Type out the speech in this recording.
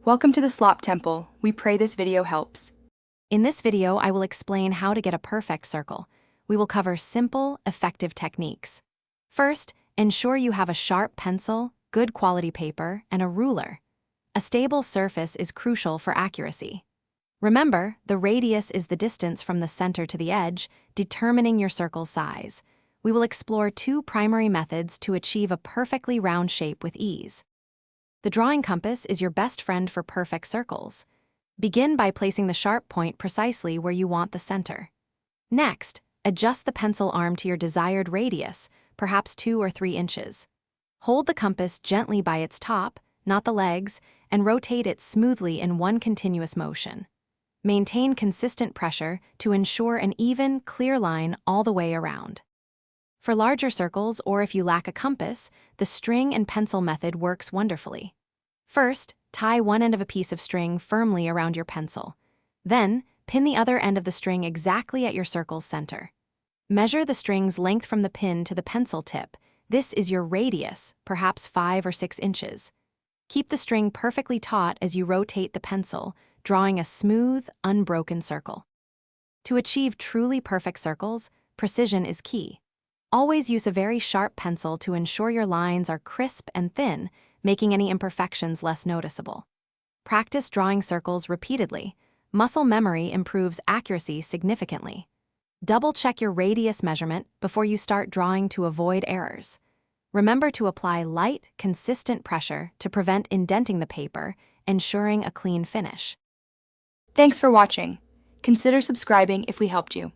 Welcome to the Slop Temple. We pray this video helps. In this video, I will explain how to get a perfect circle. We will cover simple, effective techniques. First, ensure you have a sharp pencil, good quality paper, and a ruler. A stable surface is crucial for accuracy. Remember, the radius is the distance from the center to the edge, determining your circle's size. We will explore two primary methods to achieve a perfectly round shape with ease. The drawing compass is your best friend for perfect circles. Begin by placing the sharp point precisely where you want the center. Next, adjust the pencil arm to your desired radius, perhaps 2 or 3 inches. Hold the compass gently by its top, not the legs, and rotate it smoothly in one continuous motion. Maintain consistent pressure to ensure an even, clear line all the way around. For larger circles, or if you lack a compass, the string and pencil method works wonderfully. First, tie one end of a piece of string firmly around your pencil. Then, pin the other end of the string exactly at your circle's center. Measure the string's length from the pin to the pencil tip. This is your radius, perhaps 5 or 6 inches. Keep the string perfectly taut as you rotate the pencil, drawing a smooth, unbroken circle. To achieve truly perfect circles, precision is key. Always use a very sharp pencil to ensure your lines are crisp and thin, making any imperfections less noticeable. Practice drawing circles repeatedly. Muscle memory improves accuracy significantly. Double-check your radius measurement before you start drawing to avoid errors. Remember to apply light, consistent pressure to prevent indenting the paper, ensuring a clean finish. Thanks for watching. Consider subscribing if we helped you.